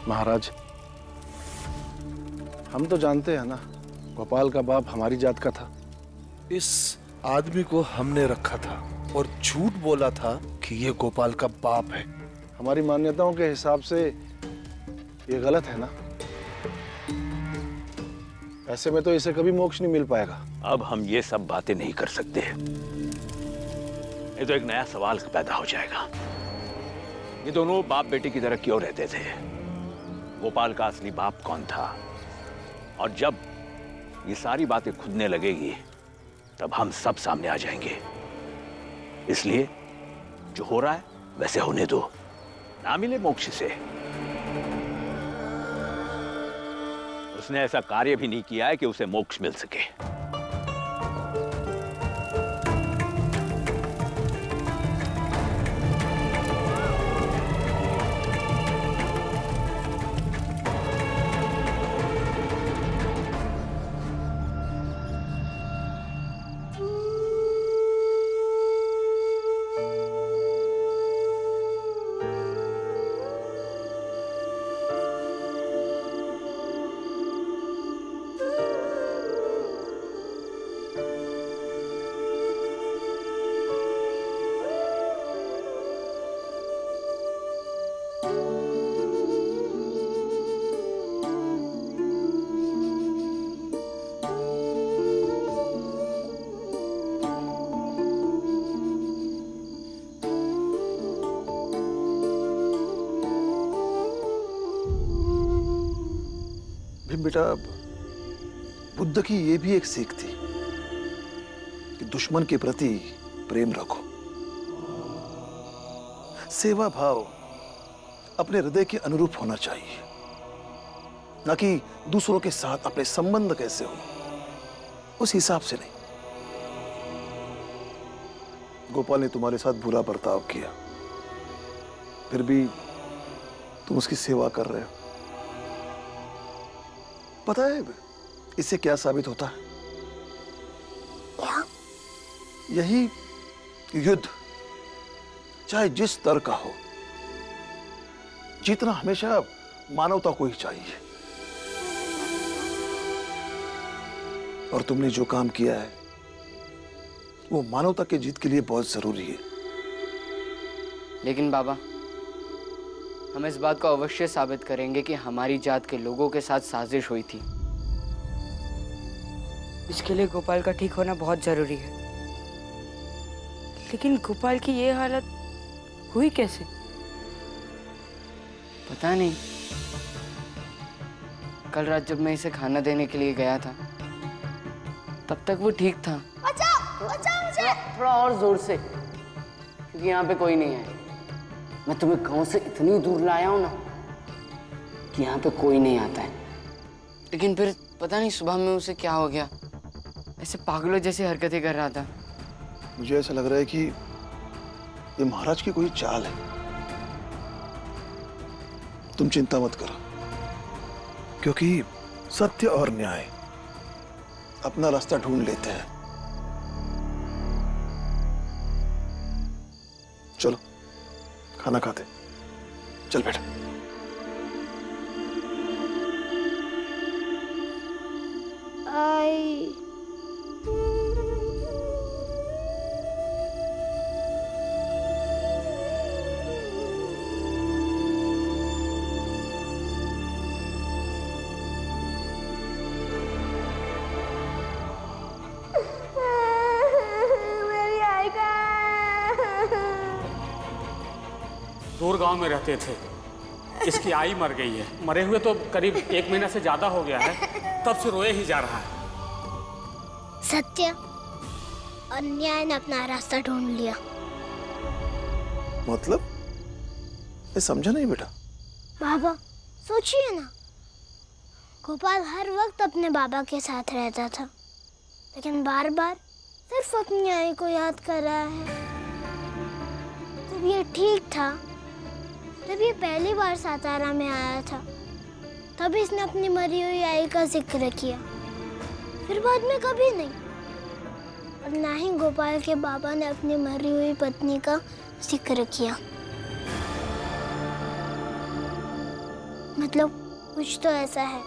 महाराज, हम तो जानते हैं ना, गोपाल का बाप हमारी जात का था। इस आदमी को हमने रखा था और झूठ बोला था कि ये गोपाल का बाप है। हमारी मान्यताओं के हिसाब से ये गलत है ना। ऐसे में तो इसे कभी मोक्ष नहीं मिल पाएगा। अब हम ये सब बातें नहीं कर सकते, ये तो एक नया सवाल पैदा हो जाएगा। ये दोनों बाप बेटे की तरह क्यों रहते थे? गोपाल का असली बाप कौन था? और जब ये सारी बातें खुदने लगेगी तब हम सब सामने आ जाएंगे। इसलिए जो हो रहा है वैसे होने दो, ना मिले मोक्ष से। उसने ऐसा कार्य भी नहीं किया है कि उसे मोक्ष मिल सके। बेटा, बुद्ध की ये भी एक सीख थी कि दुश्मन के प्रति प्रेम रखो। सेवा भाव अपने हृदय के अनुरूप होना चाहिए, ना कि दूसरों के साथ अपने संबंध कैसे हो उस हिसाब से नहीं। गोपाल ने तुम्हारे साथ बुरा बर्ताव किया, फिर भी तुम उसकी सेवा कर रहे हो। पता है इससे क्या साबित होता है? क्या? यही युद्ध चाहे जिस स्तर का हो, जीतना हमेशा मानवता को ही चाहिए। और तुमने जो काम किया है वो मानवता के जीत के लिए बहुत जरूरी है। लेकिन बाबा, हम इस बात को अवश्य साबित करेंगे कि हमारी जात के लोगों के साथ साजिश हुई थी। इसके लिए गोपाल का ठीक होना बहुत जरूरी है। लेकिन गोपाल की ये हालत हुई कैसे? पता नहीं। कल रात जब मैं इसे खाना देने के लिए गया था तब तक वो ठीक था। बचाओ बचाओ मुझे। थोड़ा और जोर से, क्योंकि यहाँ पे कोई नहीं है। मैं तुम्हें गांव से इतनी दूर लाया हूं ना कि यहाँ पे कोई नहीं आता है। लेकिन फिर पता नहीं सुबह में उसे क्या हो गया, ऐसे पागलों जैसी हरकतें कर रहा था। मुझे ऐसा लग रहा है कि ये महाराज की कोई चाल है। तुम चिंता मत करो, क्योंकि सत्य और न्याय अपना रास्ता ढूंढ लेते हैं। चलो खाना खाते। चल बेटा। आई मेरी आई का। दूर गांव में रहते थे, इसकी आई मर गई है। मरे हुए तो करीब 1 महीना से ज्यादा हो गया है, तब से रोए ही जा रहा है। सत्य और न्याय ने अपना रास्ता ढूंढ लिया। मतलब मैं समझा नहीं बेटा। बाबा सोचिए ना, गोपाल हर वक्त अपने बाबा के साथ रहता था, लेकिन बार बार सिर्फ अपनी आई को याद कर रहा है। जब ये ठीक था, जब ये पहली बार सातारा में आया था, तब इसने अपनी मरी हुई आई का जिक्र किया, फिर बाद में कभी नहीं। और ना ही गोपाल के बाबा ने अपनी मरी हुई पत्नी का जिक्र किया। मतलब कुछ तो ऐसा है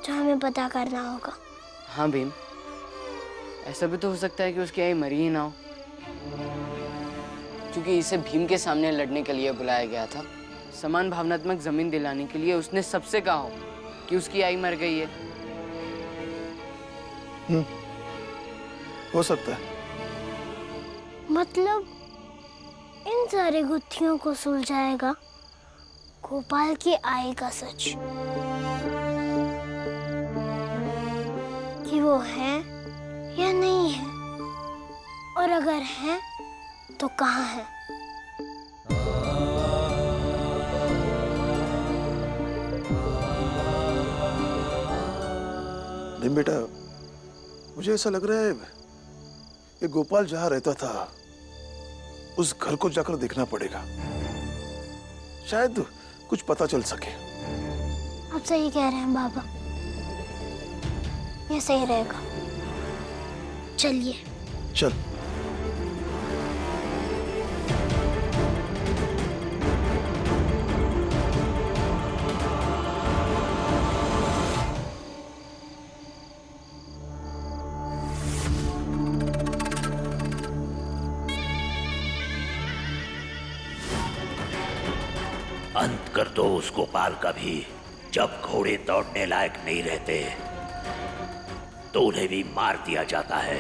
जो हमें पता करना होगा। हाँ भीम, ऐसा भी तो हो सकता है कि उसकी आई मरी ही ना हो, क्योंकि इसे भीम के सामने लड़ने के लिए बुलाया गया था। समान भावनात्मक जमीन दिलाने के लिए उसने सबसे कहा हो कि उसकी आई मर गई है। हो सकता है। मतलब इन सारी गुत्थियों को सुलझाएगा गोपाल की आई का सच, कि वो है या नहीं है, और अगर है तो कहाँ है। नहीं बेटा, मुझे ऐसा लग रहा है कि गोपाल जहां रहता था उस घर को जाकर देखना पड़ेगा, शायद कुछ पता चल सके। आप सही कह रहे हैं बाबा, ये सही रहेगा। चलिए। चल। अंत कर दो उस गोपाल का भी। जब घोड़े दौड़ने लायक नहीं रहते तो उन्हें भी मार दिया जाता है।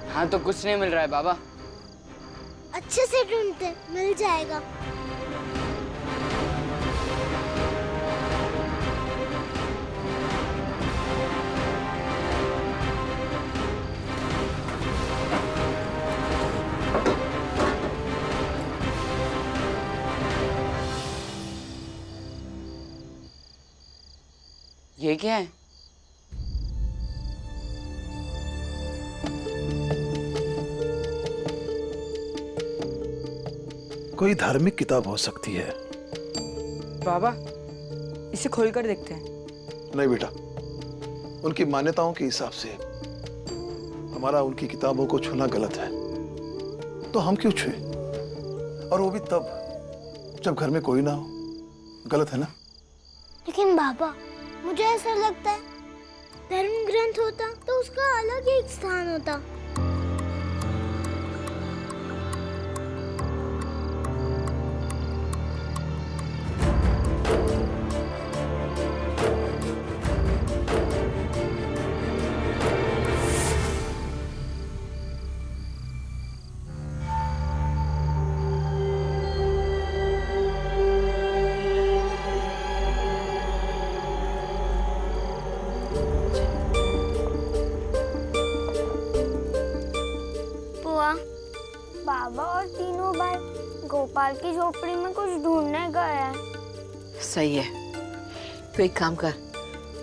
हाँ तो कुछ नहीं मिल रहा है बाबा। अच्छे से ढूंढते, मिल जाएगा। ये क्या है? कोई धार्मिक किताब हो सकती है। बाबा, इसे खोलकर देखते हैं। नहीं बेटा, उनकी मान्यताओं के हिसाब से हमारा उनकी किताबों को छूना गलत है, तो हम क्यों छुए? और वो भी तब जब घर में कोई ना हो। गलत है ना? लेकिन बाबा, मुझे ऐसा लगता है धर्म ग्रंथ होता तो उसका अलग ही एक स्थान होता। बाबा और तीनों भाई गोपाल की झोपड़ी में कुछ ढूंढने गए हैं। सही है, तो एक काम कर,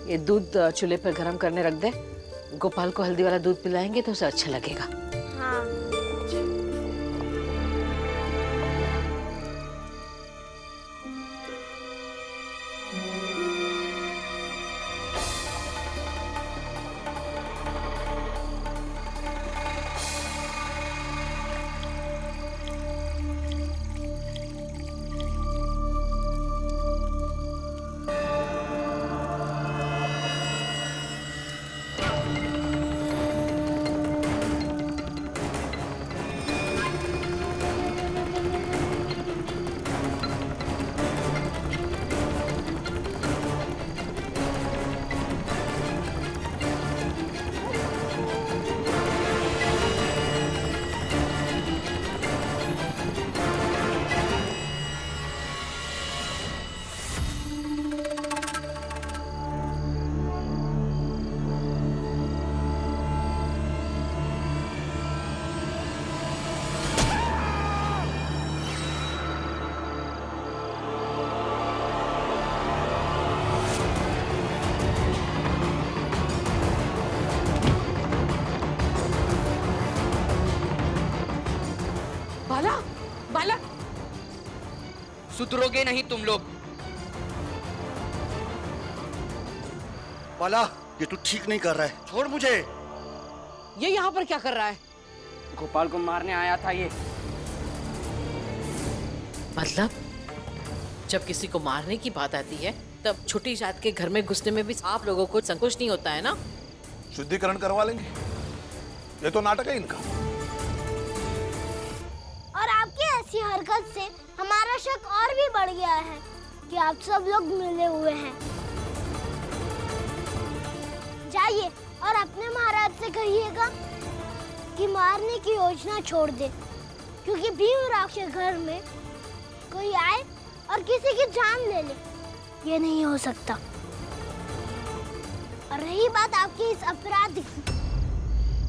ये दूध चूल्हे पर गरम करने रख दे। गोपाल को हल्दी वाला दूध पिलाएंगे तो उसे अच्छा लगेगा। हाँ। बाला बाला सुधरोगे नहीं तुम लोग। बाला, ये तू ठीक नहीं कर रहा है, छोड़ मुझे। ये यहाँ पर क्या कर रहा है? गोपाल को मारने आया था ये। मतलब जब किसी को मारने की बात आती है तब छोटी जात के घर में घुसने में भी आप लोगों को संकोच नहीं होता है ना? शुद्धिकरण करवा लेंगे, ये तो नाटक है इनका। और आपकी ऐसी हरकत से हमारा शक और भी बढ़ गया है कि आप सब लोग मिले हुए हैं। जाइए और अपने महाराज से कहिएगा कि मारने की योजना छोड़ दे, क्योंकि भीमराव के घर में कोई आए और किसी की जान ले ले, ये नहीं हो सकता। और रही बात आपके इस अपराध की,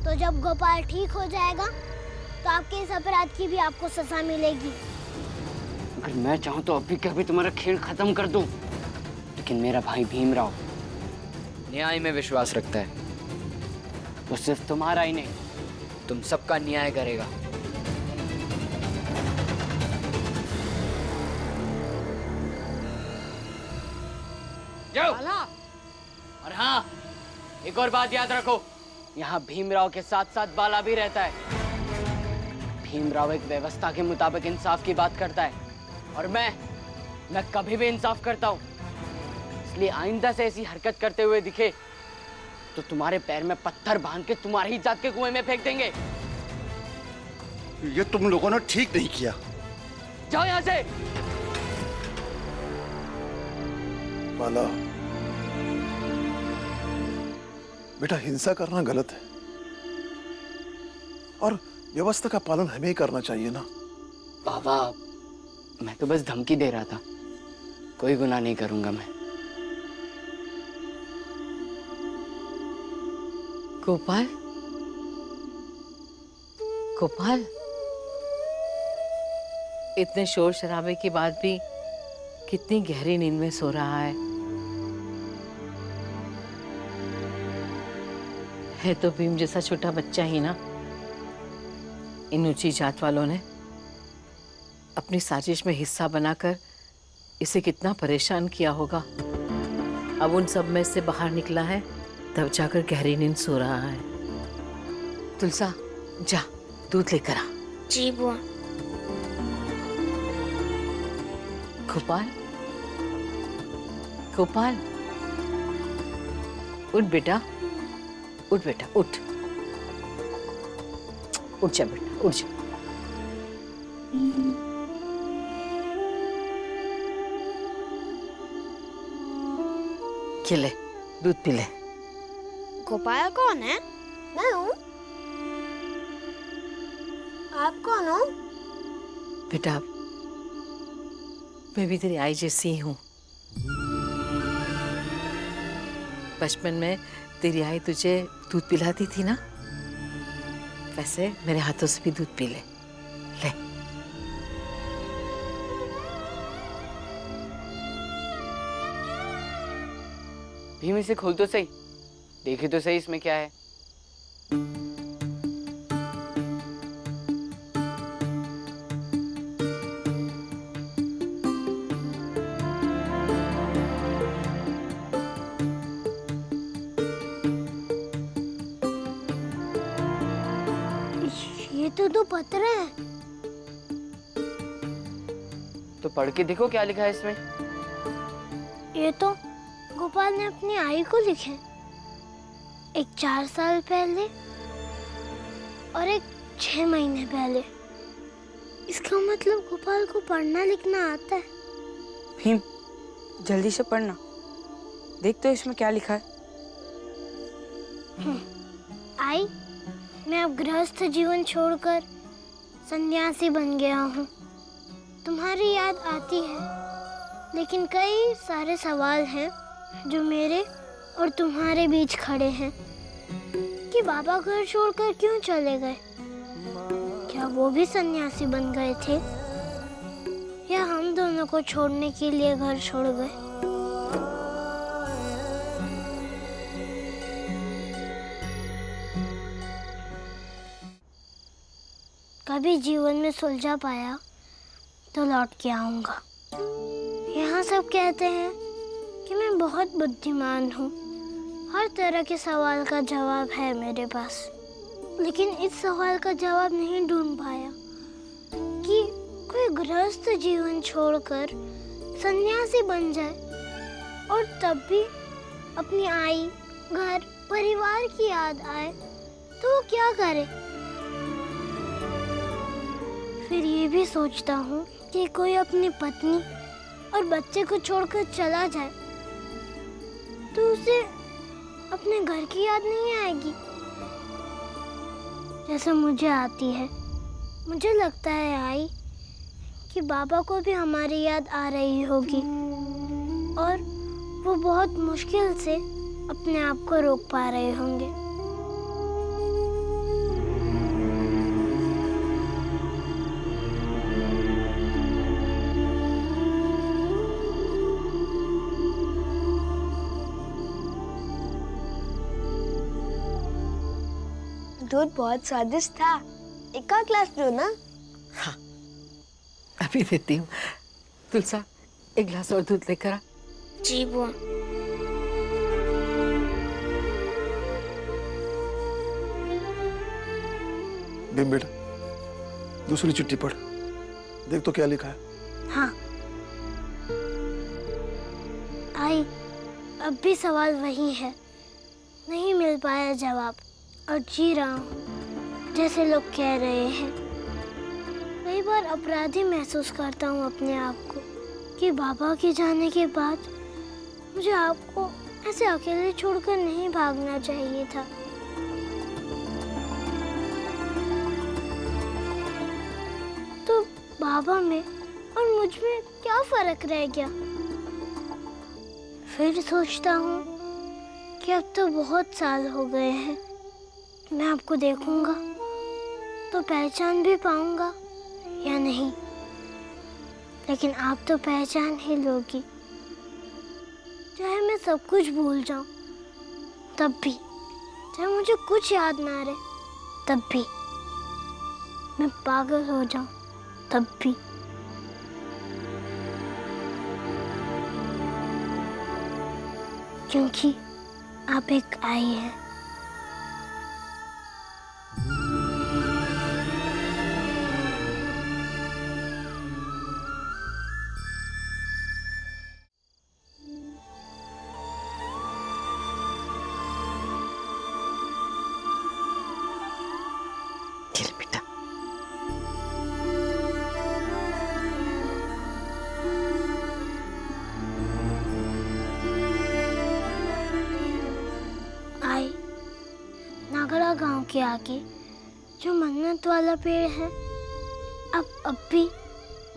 तो जब गोपाल ठीक हो जाएगा तो आपके इस अपराध की भी आपको सजा मिलेगी। अगर मैं चाहूं तो अभी के अभी तुम्हारा खेल खत्म कर दूं, लेकिन मेरा भाई भीमराव न्याय में विश्वास रखता है। वो सिर्फ तुम्हारा ही नहीं, तुम सबका न्याय करेगा। जाओ। और हाँ, एक और बात याद रखो, यहाँ भीमराव के साथ साथ बाला भी रहता है। भीमराव एक व्यवस्था के मुताबिक इंसाफ की बात करता है, और मैं कभी भी इंसाफ करता हूँ। इसलिए आइंदा से ऐसी हरकत करते हुए दिखे तो तुम्हारे पैर में पत्थर बांध के तुम्हारी ही जात के कुएं में फेंक देंगे। ये तुम लोगों ने ठीक नहीं किया। जाओ यहाँ से। बाला, बेटा हिंसा करना गलत है और व्यवस्था का पालन हमें ही करना चाहिए ना। बाबा, मैं तो बस धमकी दे रहा था, कोई गुनाह नहीं करूंगा मैं। गोपाल, गोपाल, इतने शोर शराबे के बाद भी कितनी गहरी नींद में सो रहा है तो भीम जैसा छोटा बच्चा ही ना। इन ऊंची जात वालों ने अपनी साजिश में हिस्सा बनाकर इसे कितना परेशान किया होगा। अब उन सब में से बाहर निकला है, तब जाकर गहरी नींद सो रहा है। तुलसा, जा दूध लेकर आ। जी बुआ। गोपाल, गोपाल, उठ बेटा, उठ बेटा, उठ, उठ जा बेटा, उठ जा। ये ले, दूध पी ले। गोपाल कौन है? मैं हूँ। आप कौन हो? बेटा, मैं भी तेरी आई जैसी ही हूँ। बचपन में तेरी आई तुझे दूध पिलाती थी ना, वैसे मेरे हाथों से भी दूध पी ले। ले। भीम, इसे खोल तो सही, देखे तो सही इसमें क्या है। ये तो दो पत्र हैं। तो पढ़ के देखो क्या लिखा है इसमें। ये तो गोपाल ने अपनी आई को लिखे, एक 4 साल पहले और एक 6 महीने पहले। इसका मतलब गोपाल को पढ़ना लिखना आता है। भीम, जल्दी से पढ़ना, देख तो इसमें क्या लिखा है। आई, मैं अब गृहस्थ जीवन छोड़कर सन्यासी बन गया हूँ। तुम्हारी याद आती है, लेकिन कई सारे सवाल हैं जो मेरे और तुम्हारे बीच खड़े हैं कि बाबा घर छोड़कर क्यों चले गए? क्या वो भी सन्यासी बन गए थे या हम दोनों को छोड़ने के लिए घर छोड़ गए? कभी जीवन में सुलझा पाया तो लौट के आऊंगा। यहाँ सब कहते हैं कि मैं बहुत बुद्धिमान हूँ, हर तरह के सवाल का जवाब है मेरे पास, लेकिन इस सवाल का जवाब नहीं ढूंढ पाया कि कोई गृहस्थ जीवन छोड़कर सन्यासी बन जाए और तब भी अपनी आई, घर, परिवार की याद आए तो वो क्या करे। फिर ये भी सोचता हूँ कि कोई अपनी पत्नी और बच्चे को छोड़कर चला जाए तो उसे अपने घर की याद नहीं आएगी जैसे मुझे आती है। मुझे लगता है आई कि बाबा को भी हमारी याद आ रही होगी और वो बहुत मुश्किल से अपने आप को रोक पा रहे होंगे। दूध बहुत स्वादिष्ट था। एक और ग्लास दो ना। हाँ, अभी देती हूँ। तुलसा, एक गिलास और दूध लेकर आ। जी बुआ। भीम बेटा, दूसरी चिट्ठी पढ़, देख तो क्या लिखा है। हाँ आई, अब भी सवाल वही है, नहीं मिल पाया जवाब और जी रहा हूँ जैसे लोग कह रहे हैं। कई बार अपराधी महसूस करता हूँ अपने आप को कि बाबा के जाने के बाद मुझे आपको ऐसे अकेले छोड़कर नहीं भागना चाहिए था। तो बाबा में और मुझ में क्या फर्क रह गया। फिर सोचता हूँ कि अब तो बहुत साल हो गए हैं, मैं आपको देखूंगा तो पहचान भी पाऊंगा या नहीं, लेकिन आप तो पहचान ही लोगी। चाहे मैं सब कुछ भूल जाऊं तब भी, चाहे मुझे कुछ याद ना रहे तब भी, मैं पागल हो जाऊं तब भी। क्योंकि आप एक आई हैं। चल बेटा। आई, नागड़ा गांव के आगे जो मन्नत वाला पेड़ है, अब भी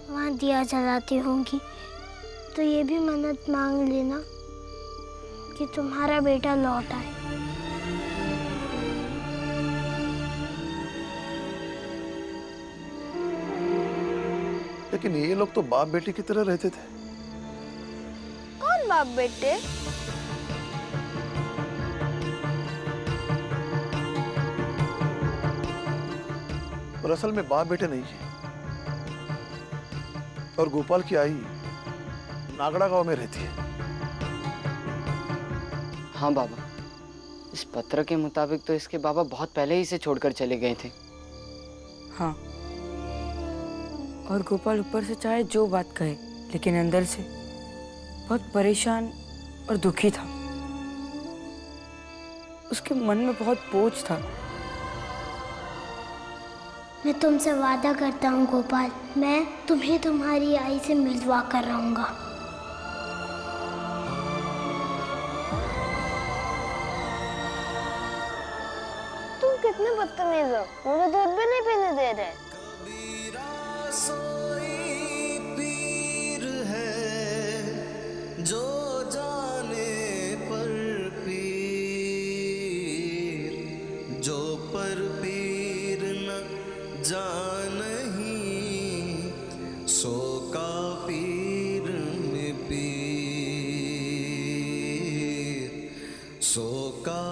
वहाँ दिया जलाती होंगी, तो ये भी मन्नत मांग लेना कि तुम्हारा बेटा लौट आए। लेकिन ये लोग तो बाप बेटी की तरह रहते थे। कौन बाप बेटे? और असल में बाप बेटे नहीं है। और गोपाल की आई नागड़ा गांव में रहती है। हाँ बाबा, इस पत्र के मुताबिक तो इसके बाबा बहुत पहले ही इसे छोड़कर चले गए थे। हाँ, और गोपाल ऊपर से चाहे जो बात कहे, लेकिन अंदर से बहुत परेशान और दुखी था। उसके मन में बहुत बोझ था। मैं तुमसे वादा करता हूँ गोपाल, मैं तुम्हें तुम्हारी आई से मिलवा कर रहूंगा। तुम कितने बदतमीज हो, मुझे दूध भी नहीं पीने दे रहे। जो जाने पर पीर, जो पर पीर न जानही, सो का पीर में पीर, सो का